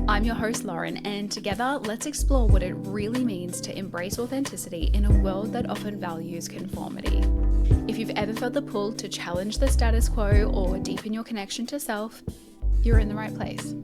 I'm your host, Lauren, and together let's explore what it really means to embrace authenticity in a world that often values conformity. If you've ever felt the pull to challenge the status quo or deepen your connection to self, you're in the right place.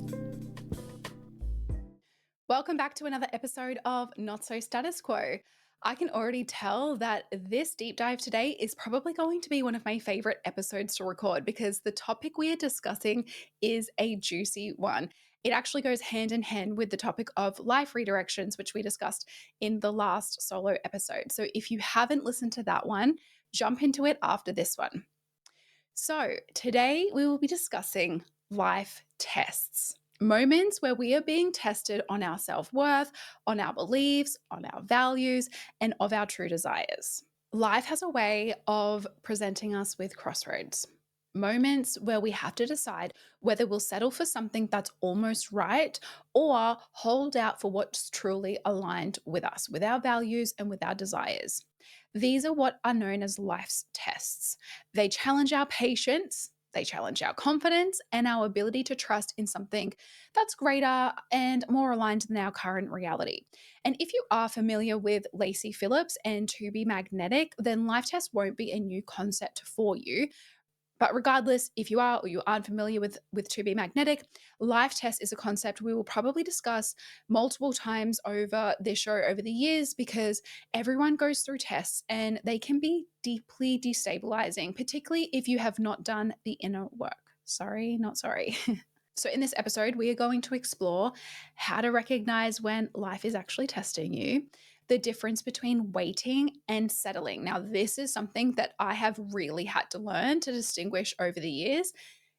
Welcome back to another episode of Not So Status Quo. I can already tell that this deep dive today is probably going to be one of my favorite episodes to record because the topic we are discussing is a juicy one. It actually goes hand in hand with the topic of life redirections, which we discussed in the last solo episode. So if you haven't listened to that one, jump into it after this one. So today we will be discussing life tests. Moments where we are being tested on our self-worth, on our beliefs, on our values, and of our true desires. Life has a way of presenting us with crossroads. Moments where we have to decide whether we'll settle for something that's almost right or hold out for what's truly aligned with us, with our values and with our desires. These are what are known as life's tests. They challenge our patience, they challenge our confidence and our ability to trust in something that's greater and more aligned than our current reality. And if you are familiar with Lacey Phillips and To Be Magnetic, then life tests won't be a new concept for you. But regardless, if you are or you aren't familiar with To Be Magnetic, life test is a concept we will probably discuss multiple times over this show over the years because everyone goes through tests and they can be deeply destabilizing, particularly if you have not done the inner work. Sorry, not sorry. So in this episode, we are going to explore how to recognize when life is actually testing you, the difference between waiting and settling. Now, this is something that I have really had to learn to distinguish over the years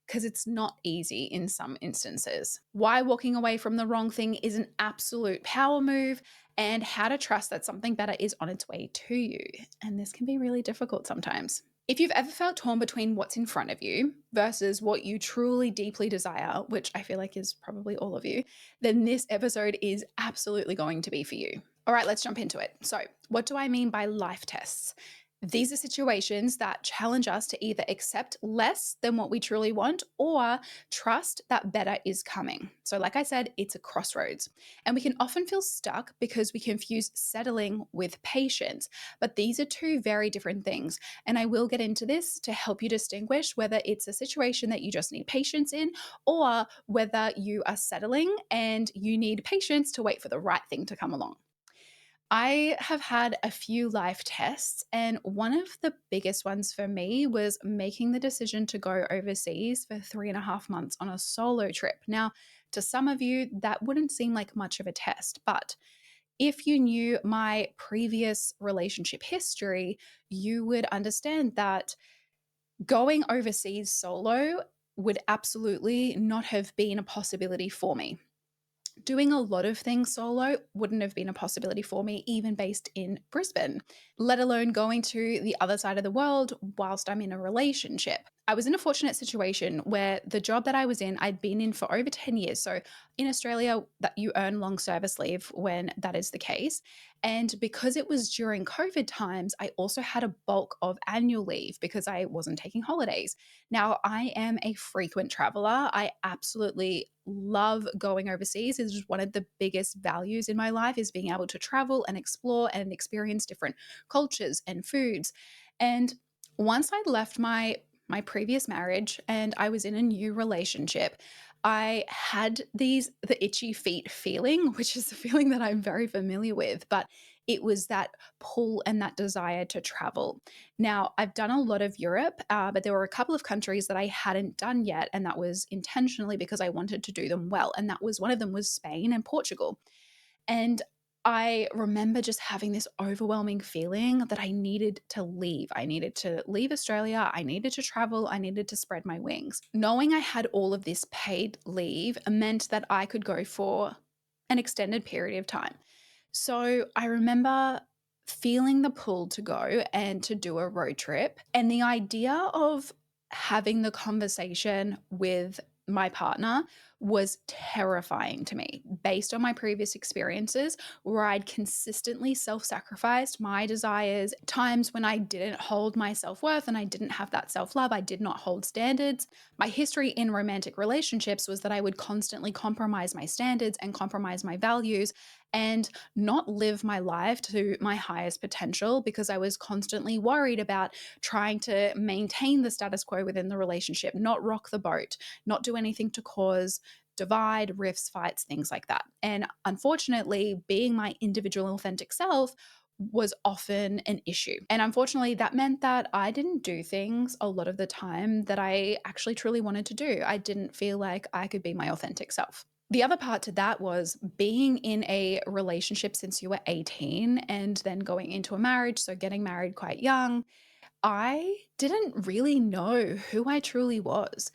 because it's not easy in some instances. Why walking away from the wrong thing is an absolute power move, and how to trust that something better is on its way to you. And this can be really difficult sometimes. If you've ever felt torn between what's in front of you versus what you truly deeply desire, which I feel like is probably all of you, then this episode is absolutely going to be for you. All right, let's jump into it. So, what do I mean by life tests? These are situations that challenge us to either accept less than what we truly want or trust that better is coming. So, like I said, it's a crossroads. And we can often feel stuck because we confuse settling with patience. But these are two very different things. And I will get into this to help you distinguish whether it's a situation that you just need patience in or whether you are settling and you need patience to wait for the right thing to come along. I have had a few life tests, and one of the biggest ones for me was making the decision to go overseas for 3.5 months on a solo trip. Now, to some of you, that wouldn't seem like much of a test, but if you knew my previous relationship history, you would understand that going overseas solo would absolutely not have been a possibility for me. Doing a lot of things solo wouldn't have been a possibility for me, even based in Brisbane, let alone going to the other side of the world whilst I'm in a relationship. I was in a fortunate situation where the job that I was in, I'd been in for over 10 years. So in Australia, that you earn long service leave when that is the case. And because it was during COVID times, I also had a bulk of annual leave because I wasn't taking holidays. Now, I am a frequent traveler. I absolutely love going overseas. It's just one of the biggest values in my life is being able to travel and explore and experience different cultures and foods. And once I left my previous marriage and I was in a new relationship, I had the itchy feet feeling, which is a feeling that I'm very familiar with, but it was that pull and that desire to travel. Now, I've done a lot of Europe, but there were a couple of countries that I hadn't done yet, and that was intentionally because I wanted to do them well. And that was one of them was Spain and Portugal. And I remember just having this overwhelming feeling that I needed to leave. I needed to leave Australia. I needed to travel. I needed to spread my wings. Knowing I had all of this paid leave meant that I could go for an extended period of time. So I remember feeling the pull to go and to do a road trip. And the idea of having the conversation with my partner was terrifying to me based on my previous experiences where I'd consistently self sacrificed my desires, times when I didn't hold my self worth and I didn't have that self love. I did not hold standards. My history in romantic relationships was that I would constantly compromise my standards and compromise my values and not live my life to my highest potential because I was constantly worried about trying to maintain the status quo within the relationship, not rock the boat, not do anything to cause divide, rifts, fights, things like that. And unfortunately, being my individual authentic self was often an issue. And unfortunately, that meant that I didn't do things a lot of the time that I actually truly wanted to do. I didn't feel like I could be my authentic self. The other part to that was being in a relationship since you were 18 and then going into a marriage, so getting married quite young. I didn't really know who I truly was.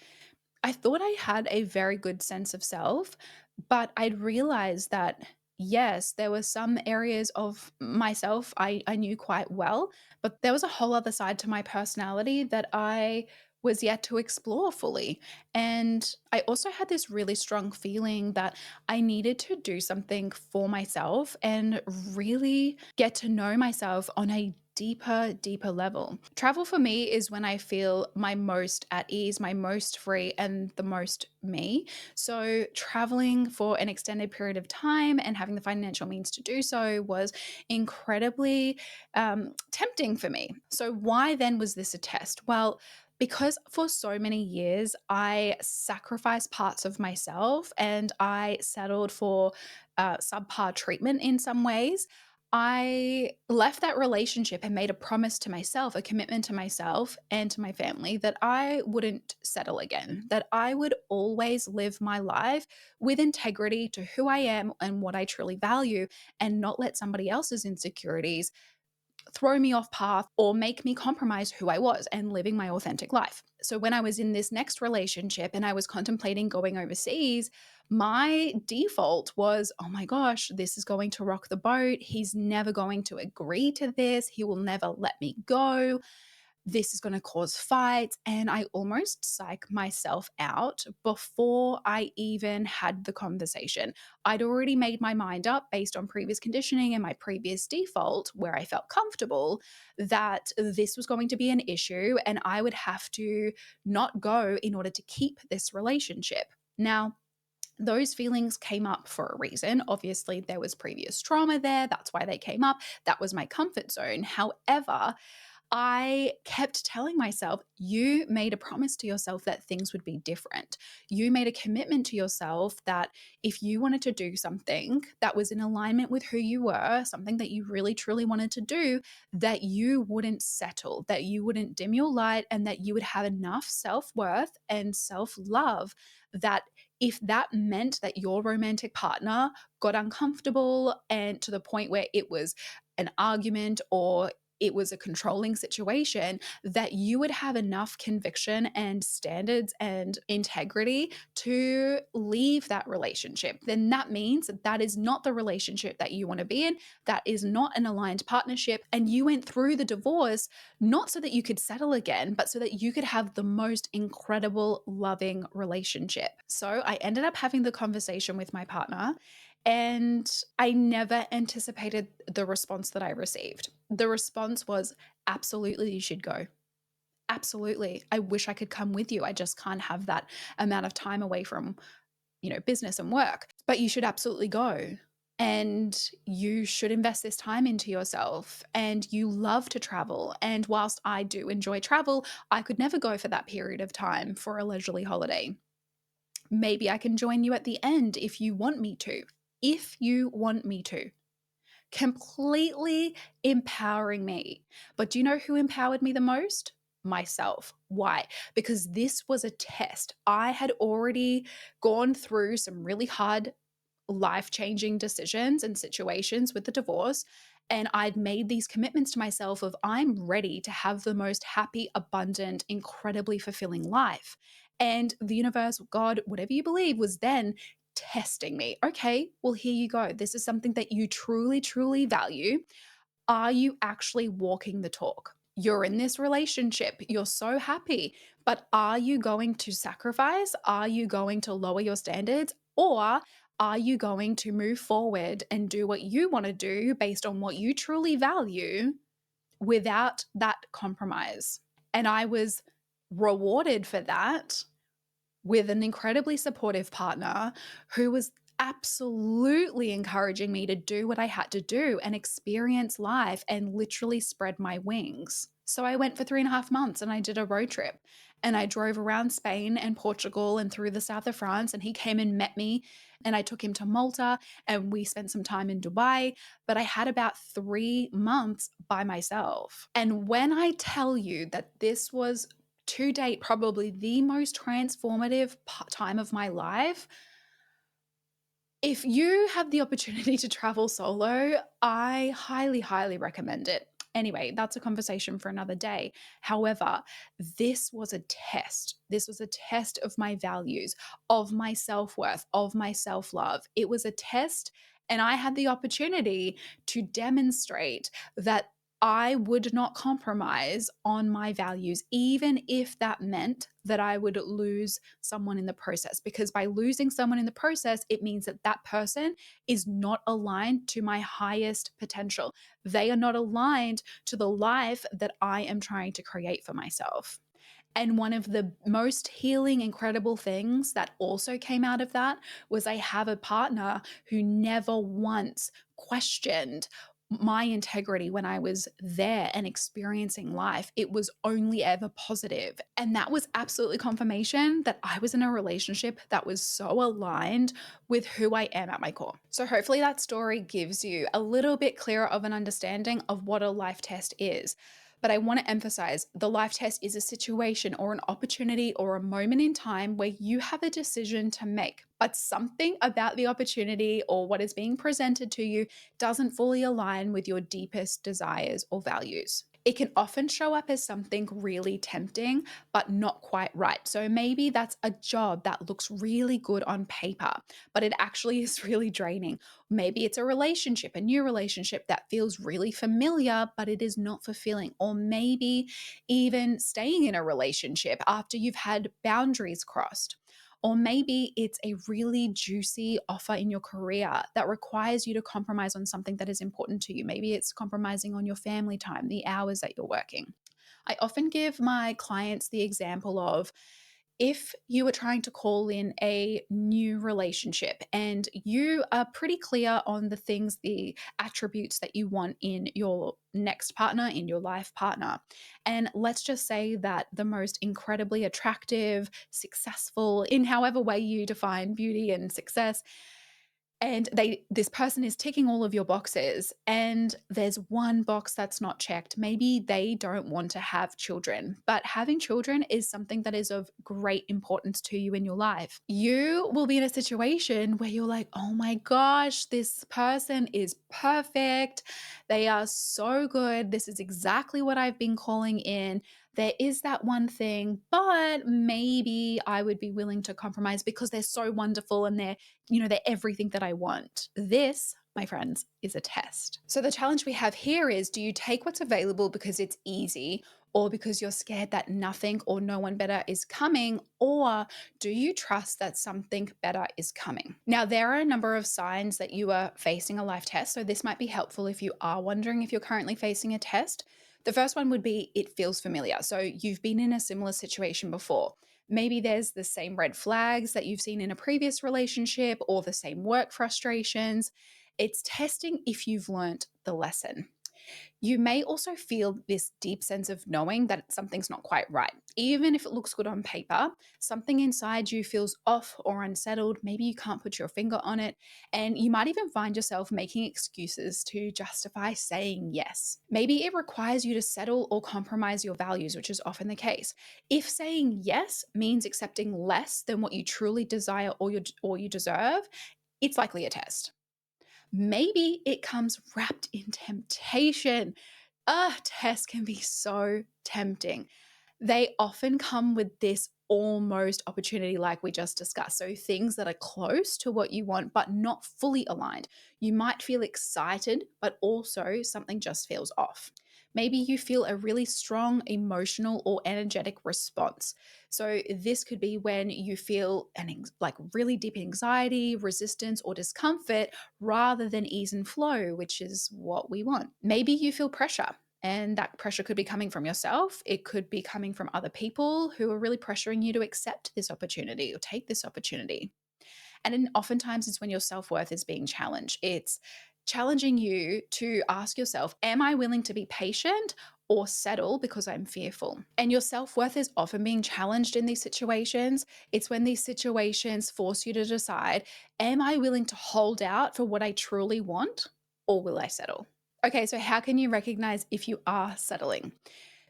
I thought I had a very good sense of self, but I'd realized that, yes, there were some areas of myself I knew quite well, but there was a whole other side to my personality that I was yet to explore fully. And I also had this really strong feeling that I needed to do something for myself and really get to know myself on a deeper level. Travel for me is when I feel my most at ease, my most free, and the most me. So, traveling for an extended period of time and having the financial means to do so was incredibly tempting for me. So, why then was this a test? Well, because for so many years I sacrificed parts of myself and I settled for subpar treatment in some ways. I left that relationship and made a promise to myself, a commitment to myself and to my family that I wouldn't settle again, that I would always live my life with integrity to who I am and what I truly value, and not let somebody else's insecurities throw me off path or make me compromise who I was and living my authentic life. So when I was in this next relationship and I was contemplating going overseas, my default was, oh my gosh, this is going to rock the boat. He's never going to agree to this. He will never let me go. This is going to cause fights. And I almost psych myself out before I even had the conversation. I'd already made my mind up based on previous conditioning and my previous default, where I felt comfortable, that this was going to be an issue and I would have to not go in order to keep this relationship. Now, those feelings came up for a reason. Obviously, there was previous trauma there. That's why they came up. That was my comfort zone. However, I kept telling myself, you made a promise to yourself that things would be different. You made a commitment to yourself that if you wanted to do something that was in alignment with who you were, something that you really truly wanted to do, that you wouldn't settle, that you wouldn't dim your light, and that you would have enough self worth and self love that if that meant that your romantic partner got uncomfortable and to the point where it was an argument or it was a controlling situation, that you would have enough conviction and standards and integrity to leave that relationship. Then that means that that is not the relationship that you want to be in. That is not an aligned partnership. And you went through the divorce not so that you could settle again, but so that you could have the most incredible, loving relationship. So I ended up having the conversation with my partner. And I never anticipated the response that I received. The response was, absolutely, you should go. Absolutely. I wish I could come with you. I just can't have that amount of time away from, business and work. But you should absolutely go. And you should invest this time into yourself. And you love to travel. And whilst I do enjoy travel, I could never go for that period of time for a leisurely holiday. Maybe I can join you at the end if you want me to. If you want me to. Completely empowering me. But do you know who empowered me the most? Myself. Why? Because this was a test. I had already gone through some really hard life changing decisions and situations with the divorce. And I'd made these commitments to myself of I'm ready to have the most happy, abundant, incredibly fulfilling life. And the universe, God, whatever you believe, was then testing me. Okay, well, here you go. This is something that you truly value. Are you actually walking the talk? You're in this relationship, you're so happy, but are you going to sacrifice? Are you going to lower your standards? Or are you going to move forward and do what you want to do based on what you truly value without that compromise? And I was rewarded for that with an incredibly supportive partner who was absolutely encouraging me to do what I had to do and experience life and literally spread my wings. So I went for 3.5 months and I did a road trip and I drove around Spain and Portugal and through the south of France. And he came and met me and I took him to Malta and we spent some time in Dubai. But I had about 3 months by myself. And when I tell you that this was to date probably the most transformative time of my life, if you have the opportunity to travel solo, I highly, highly recommend it. Anyway, that's a conversation for another day. However, this was a test. This was a test of my values, of my self worth, of my self love. It was a test, and I had the opportunity to demonstrate that I would not compromise on my values, even if that meant that I would lose someone in the process. Because by losing someone in the process, it means that that person is not aligned to my highest potential. They are not aligned to the life that I am trying to create for myself. And one of the most healing, incredible things that also came out of that was I have a partner who never once questioned my integrity when I was there and experiencing life. It was only ever positive. And that was absolutely confirmation that I was in a relationship that was so aligned with who I am at my core. So hopefully that story gives you a little bit clearer of an understanding of what a life test is. But I want to emphasize the life test is a situation or an opportunity or a moment in time where you have a decision to make. But something about the opportunity or what is being presented to you doesn't fully align with your deepest desires or values. It can often show up as something really tempting, but not quite right. So maybe that's a job that looks really good on paper, but it actually is really draining. Maybe it's a relationship, a new relationship that feels really familiar, but it is not fulfilling. Or maybe even staying in a relationship after you've had boundaries crossed. Or maybe it's a really juicy offer in your career that requires you to compromise on something that is important to you. Maybe it's compromising on your family time, the hours that you're working. I often give my clients the example of if you were trying to call in a new relationship and you are pretty clear on the things, the attributes that you want in your next partner, in your life partner. And let's just say that the most incredibly attractive, successful, in however way you define beauty and success, and this person is ticking all of your boxes and there's one box that's not checked. Maybe they don't want to have children, but having children is something that is of great importance to you in your life. You will be in a situation where you're like, oh my gosh, this person is perfect, they are so good, this is exactly what I've been calling in. There is that one thing, but maybe I would be willing to compromise because they're so wonderful and they're everything that I want. This, my friends, is a test. So the challenge we have here is, do you take what's available because it's easy or because you're scared that nothing or no one better is coming, or do you trust that something better is coming? Now, there are a number of signs that you are facing a life test. So this might be helpful if you are wondering if you're currently facing a test. The first one would be it feels familiar. So you've been in a similar situation before. Maybe there's the same red flags that you've seen in a previous relationship or the same work frustrations. It's testing if you've learned the lesson. You may also feel this deep sense of knowing that something's not quite right. Even if it looks good on paper, something inside you feels off or unsettled. Maybe you can't put your finger on it. And you might even find yourself making excuses to justify saying yes. Maybe it requires you to settle or compromise your values, which is often the case. If saying yes means accepting less than what you truly desire or you deserve, it's likely a test. Maybe it comes wrapped in temptation. Tests can be so tempting. They often come with this almost opportunity, like we just discussed. So, things that are close to what you want, but not fully aligned. You might feel excited, but also something just feels off. Maybe you feel a really strong emotional or energetic response. So, this could be when you feel like really deep anxiety, resistance, or discomfort rather than ease and flow, which is what we want. Maybe you feel pressure. And that pressure could be coming from yourself. It could be coming from other people who are really pressuring you to accept this opportunity or take this opportunity. And then oftentimes it's when your self worth is being challenged. It's challenging you to ask yourself, am I willing to be patient or settle because I'm fearful? And your self worth is often being challenged in these situations. It's when these situations force you to decide, am I willing to hold out for what I truly want or will I settle? Okay, so how can you recognize if you are settling?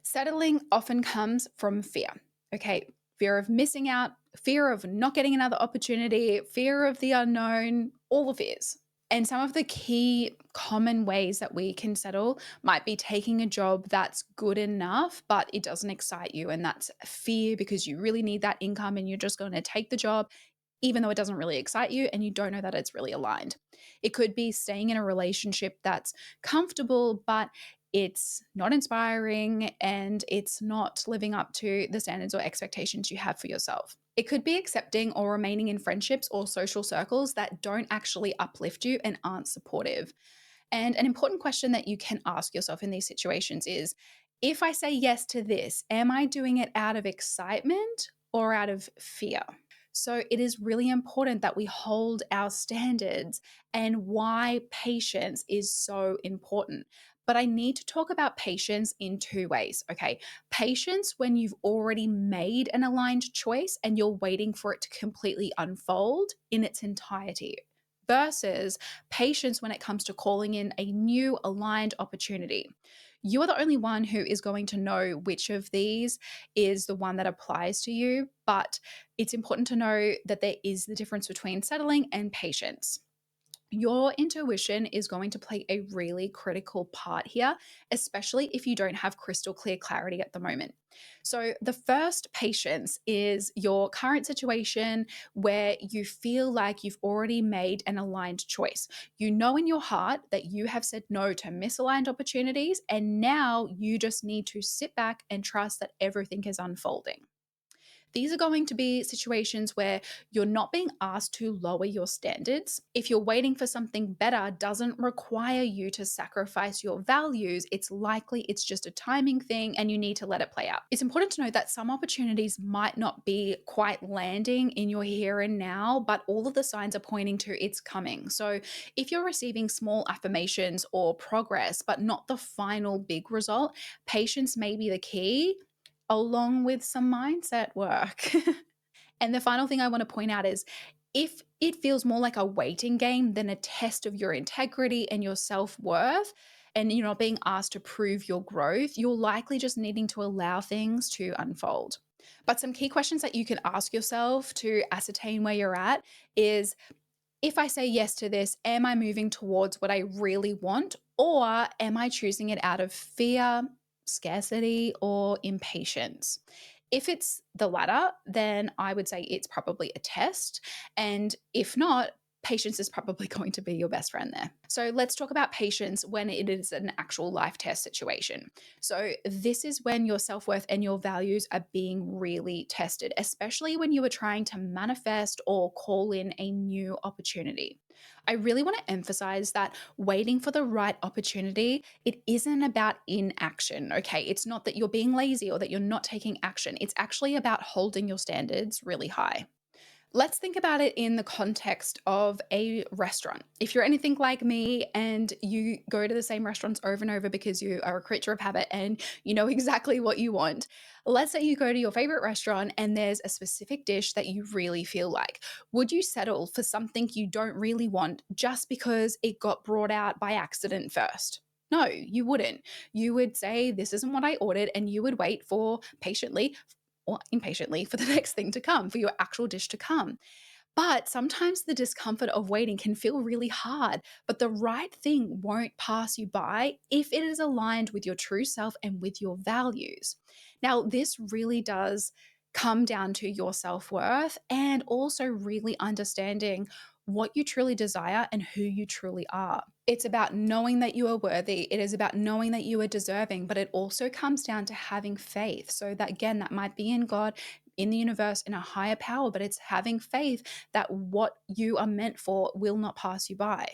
Settling often comes from fear. Okay, fear of missing out, fear of not getting another opportunity, fear of the unknown, all the fears. And some of the key common ways that we can settle might be taking a job that's good enough, but it doesn't excite you. And that's fear because you really need that income and you're just going to take the job even though it doesn't really excite you and you don't know that it's really aligned. It could be staying in a relationship that's comfortable, but it's not inspiring and it's not living up to the standards or expectations you have for yourself. It could be accepting or remaining in friendships or social circles that don't actually uplift you and aren't supportive. And an important question that you can ask yourself in these situations is, if I say yes to this, am I doing it out of excitement or out of fear? So it is really important that we hold our standards and why patience is so important. But I need to talk about patience in two ways. Okay. Patience when you've already made an aligned choice and you're waiting for it to completely unfold in its entirety, versus patience when it comes to calling in a new aligned opportunity. You are the only one who is going to know which of these is the one that applies to you, but it's important to know that there is the difference between settling and patience. Your intuition is going to play a really critical part here, especially if you don't have crystal clear clarity at the moment. So, the first patience is your current situation where you feel like you've already made an aligned choice. You know in your heart that you have said no to misaligned opportunities, and now you just need to sit back and trust that everything is unfolding. These are going to be situations where you're not being asked to lower your standards. If you're waiting for something better doesn't require you to sacrifice your values, it's likely it's just a timing thing and you need to let it play out. It's important to know that some opportunities might not be quite landing in your here and now, but all of the signs are pointing to it's coming. So if you're receiving small affirmations or progress, but not the final big result, patience may be the key along with some mindset work. And the final thing I want to point out is, if it feels more like a waiting game than a test of your integrity and your self worth, and you're not being asked to prove your growth, you're likely just needing to allow things to unfold. But some key questions that you can ask yourself to ascertain where you're at is, if I say yes to this, am I moving towards what I really want? Or am I choosing it out of fear, scarcity, or impatience? If it's the latter, then I would say it's probably a test. And if not, patience is probably going to be your best friend there. So let's talk about patience when it is an actual life test situation. So this is when your self-worth and your values are being really tested, especially when you are trying to manifest or call in a new opportunity. I really want to emphasize that waiting for the right opportunity, it isn't about inaction, okay? It's not that you're being lazy or that you're not taking action. It's actually about holding your standards really high. Let's think about it in the context of a restaurant. If you're anything like me and you go to the same restaurants over and over because you are a creature of habit and you know exactly what you want, let's say you go to your favorite restaurant and there's a specific dish that you really feel like. Would you settle for something you don't really want just because it got brought out by accident first? No, you wouldn't. You would say, this isn't what I ordered, and you would wait for patiently or impatiently for the next thing to come, for your actual dish to come. But sometimes the discomfort of waiting can feel really hard, but the right thing won't pass you by if it is aligned with your true self and with your values. Now, this really does come down to your self worth and also really understanding what you truly desire and who you truly are. It's about knowing that you are worthy. It is about knowing that you are deserving, but it also comes down to having faith. So that again, that might be in God, in the universe, in a higher power, but it's having faith that what you are meant for will not pass you by.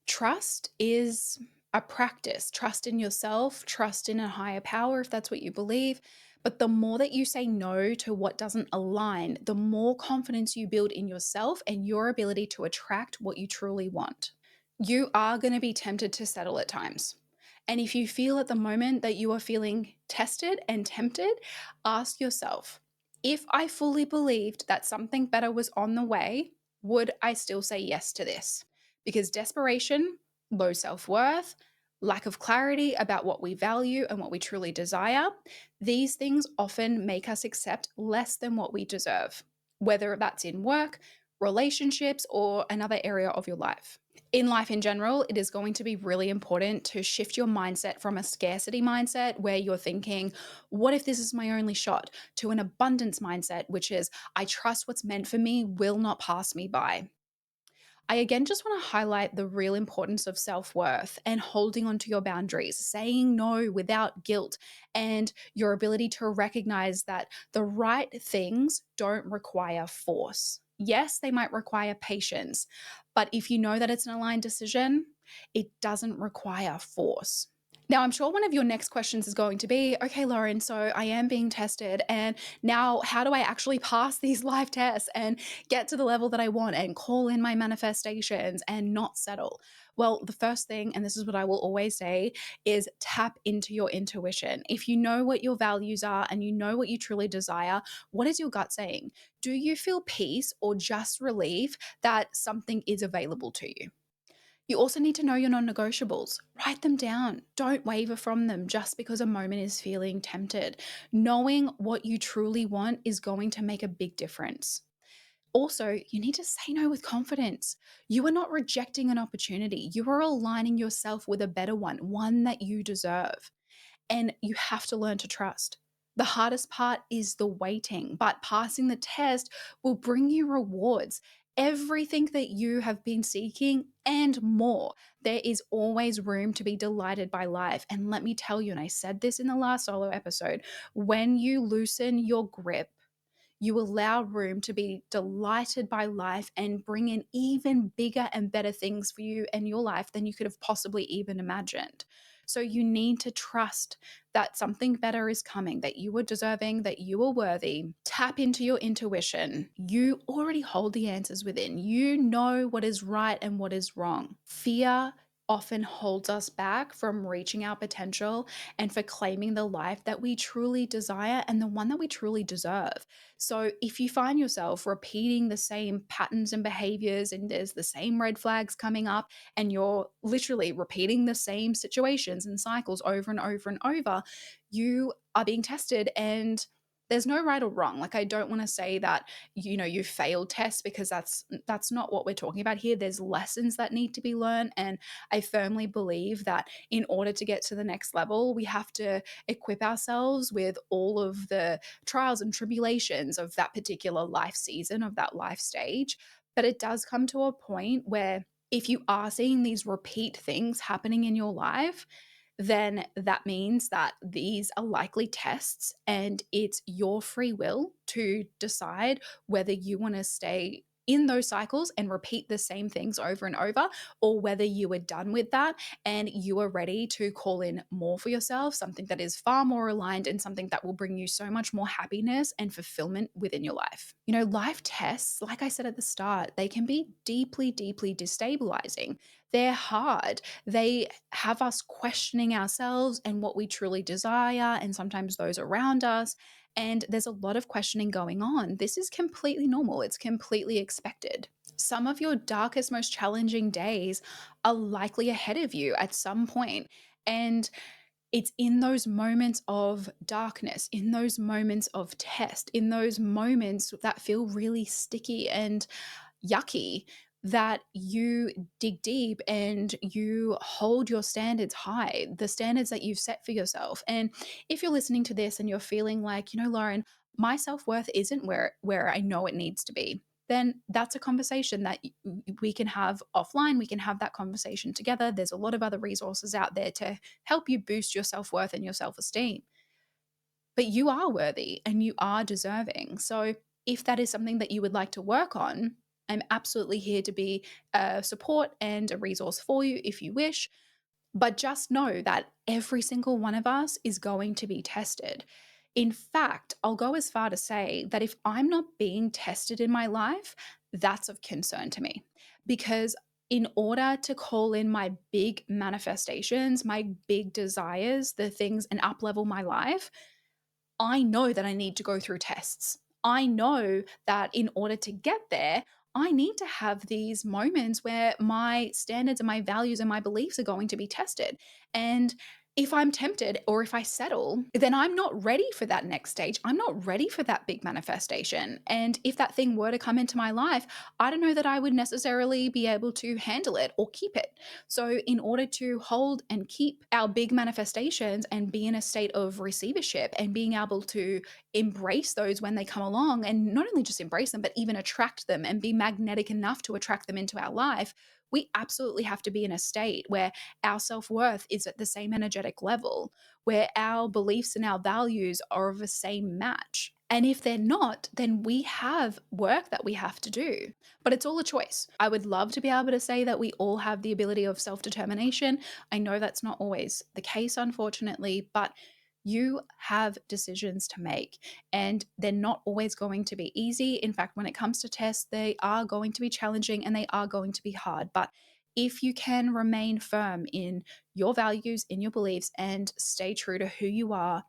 Trust is a practice. Trust in yourself, trust in a higher power if that's what you believe. But the more that you say no to what doesn't align, the more confidence you build in yourself and your ability to attract what you truly want. You are going to be tempted to settle at times. And if you feel at the moment that you are feeling tested and tempted, ask yourself, if I fully believed that something better was on the way, would I still say yes to this? Because desperation, low self worth, lack of clarity about what we value and what we truly desire, these things often make us accept less than what we deserve, whether that's in work, relationships, or another area of your life. In life in general, it is going to be really important to shift your mindset from a scarcity mindset where you're thinking, what if this is my only shot, to an abundance mindset, which is, I trust what's meant for me will not pass me by. I again just want to highlight the real importance of self worth and holding on to your boundaries, saying no without guilt, and your ability to recognize that the right things don't require force. Yes, they might require patience, but if you know that it's an aligned decision, it doesn't require force. Now, I'm sure one of your next questions is going to be, okay, Lauren, so I am being tested. And now, how do I actually pass these life tests and get to the level that I want and call in my manifestations and not settle? Well, the first thing, and this is what I will always say, is tap into your intuition. If you know what your values are and you know what you truly desire, what is your gut saying? Do you feel peace or just relief that something is available to you? You also need to know your non negotiables. Write them down. Don't waver from them just because a moment is feeling tempted. Knowing what you truly want is going to make a big difference. Also, you need to say no with confidence. You are not rejecting an opportunity. You are aligning yourself with a better one that you deserve. And you have to learn to trust. The hardest part is the waiting, but passing the test will bring you rewards. Everything that you have been seeking and more. There is always room to be delighted by life. And let me tell you, and I said this in the last solo episode, when you loosen your grip, you allow room to be delighted by life and bring in even bigger and better things for you and your life than you could have possibly even imagined. So you need to trust that something better is coming, that you are deserving, that you are worthy. Tap into your intuition. You already hold the answers within. You know what is right and what is wrong. Fear often holds us back from reaching our potential and for claiming the life that we truly desire and the one that we truly deserve. So if you find yourself repeating the same patterns and behaviors and there's the same red flags coming up and you're literally repeating the same situations and cycles over and over and over, you are being tested and there's no right or wrong. Like I don't want to say that you failed tests because that's not what we're talking about here. There's lessons that need to be learned and I firmly believe that in order to get to the next level, we have to equip ourselves with all of the trials and tribulations of that particular life season, of that life stage. But it does come to a point where if you are seeing these repeat things happening in your life, then that means that these are likely tests and it's your free will to decide whether you want to stay in those cycles and repeat the same things over and over, or whether you are done with that and you are ready to call in more for yourself, something that is far more aligned and something that will bring you so much more happiness and fulfillment within your life. Life tests, like I said at the start, they can be deeply, deeply destabilizing. They're hard. They have us questioning ourselves and what we truly desire, and sometimes those around us. And there's a lot of questioning going on. This is completely normal, it's completely expected. Some of your darkest, most challenging days are likely ahead of you at some point. And it's in those moments of darkness, in those moments of test, in those moments that feel really sticky and yucky, that you dig deep and you hold your standards high, the standards that you've set for yourself. And if you're listening to this and you're feeling like, Lauren, my self-worth isn't where I know it needs to be. then that's a conversation that we can have offline. We can have that conversation together. There's a lot of other resources out there to help you boost your self-worth and your self-esteem. But you are worthy and you are deserving. So if that is something that you would like to work on, I'm absolutely here to be a support and a resource for you if you wish. But just know that every single one of us is going to be tested. In fact, I'll go as far to say that if I'm not being tested in my life, that's of concern to me. Because in order to call in my big manifestations, my big desires, the things, and up level my life, I know that I need to go through tests. I know that in order to get there, I need to have these moments where my standards and my values and my beliefs are going to be tested. And if I'm tempted or if I settle, then I'm not ready for that next stage. I'm not ready for that big manifestation. And if that thing were to come into my life, I don't know that I would necessarily be able to handle it or keep it. So, in order to hold and keep our big manifestations and be in a state of receivership and being able to embrace those when they come along, and not only just embrace them, but even attract them and be magnetic enough to attract them into our life, we absolutely have to be in a state where our self-worth is at the same energetic level, where our beliefs and our values are of the same match. And if they're not, then we have work that we have to do. But it's all a choice. I would love to be able to say that we all have the ability of self-determination. I know that's not always the case, unfortunately, but you have decisions to make, and they're not always going to be easy. In fact, when it comes to tests, they are going to be challenging and they are going to be hard. But if you can remain firm in your values, in your beliefs, and stay true to who you are,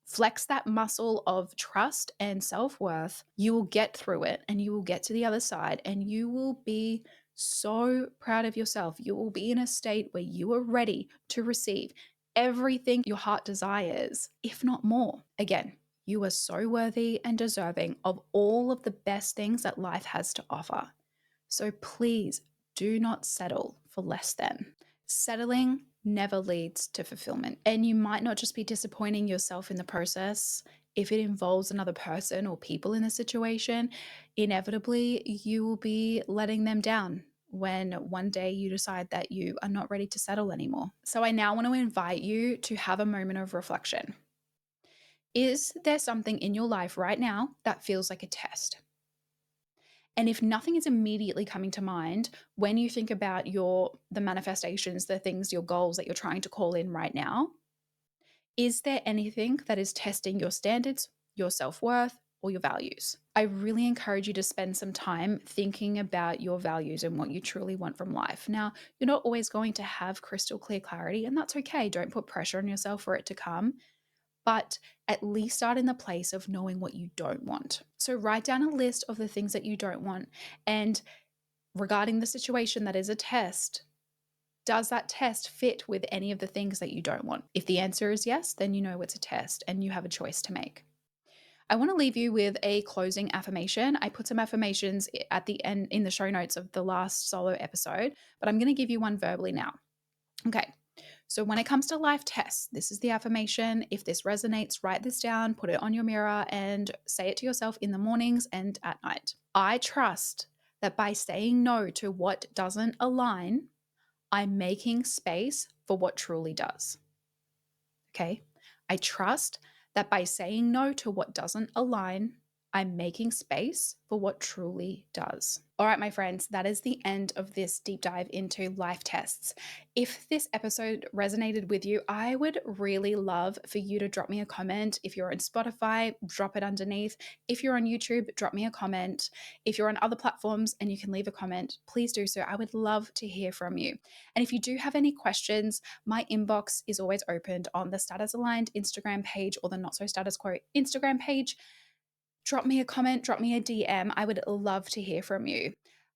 flex that muscle of trust and self-worth, you will get through it and you will get to the other side and you will be so proud of yourself. You will be in a state where you are ready to receive everything your heart desires, if not more. Again, you are so worthy and deserving of all of the best things that life has to offer. So please do not settle for less than. Settling never leads to fulfillment. And you might not just be disappointing yourself in the process. If it involves another person or people in the situation, inevitably you will be letting them down when one day you decide that you are not ready to settle anymore. So I now want to invite you to have a moment of reflection. Is there something in your life right now that feels like a test? And if nothing is immediately coming to mind when you think about the manifestations, the things, your goals that you're trying to call in right now, is there anything that is testing your standards, your self-worth, or your values? I really encourage you to spend some time thinking about your values and what you truly want from life. Now, you're not always going to have crystal clear clarity, and that's okay. Don't put pressure on yourself for it to come. But at least start in the place of knowing what you don't want. So write down a list of the things that you don't want. And regarding the situation that is a test, does that test fit with any of the things that you don't want? If the answer is yes, then you know it's a test and you have a choice to make. I want to leave you with a closing affirmation. I put some affirmations at the end in the show notes of the last solo episode, but I'm going to give you one verbally now. Okay. So when it comes to life tests, this is the affirmation. If this resonates, write this down, put it on your mirror, and say it to yourself in the mornings and at night. I trust that by saying no to what doesn't align, I'm making space for what truly does. Okay? I trust that by saying no to what doesn't align, I'm making space for what truly does. All right, my friends, that is the end of this deep dive into life tests. If this episode resonated with you, I would really love for you to drop me a comment. If you're on Spotify, drop it underneath. If you're on YouTube, drop me a comment. If you're on other platforms and you can leave a comment, please do so. I would love to hear from you. And if you do have any questions, my inbox is always opened on the Status Aligned Instagram page or the Not So Status Quo Instagram page. Drop me a comment, drop me a DM. I would love to hear from you.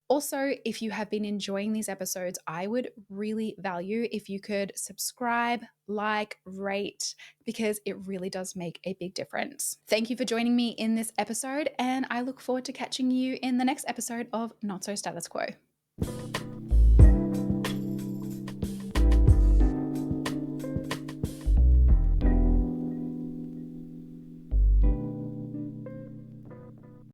Also, if you have been enjoying these episodes, I would really value if you could subscribe, like, rate, because it really does make a big difference. Thank you for joining me in this episode, and I look forward to catching you in the next episode of Not So Status Quo.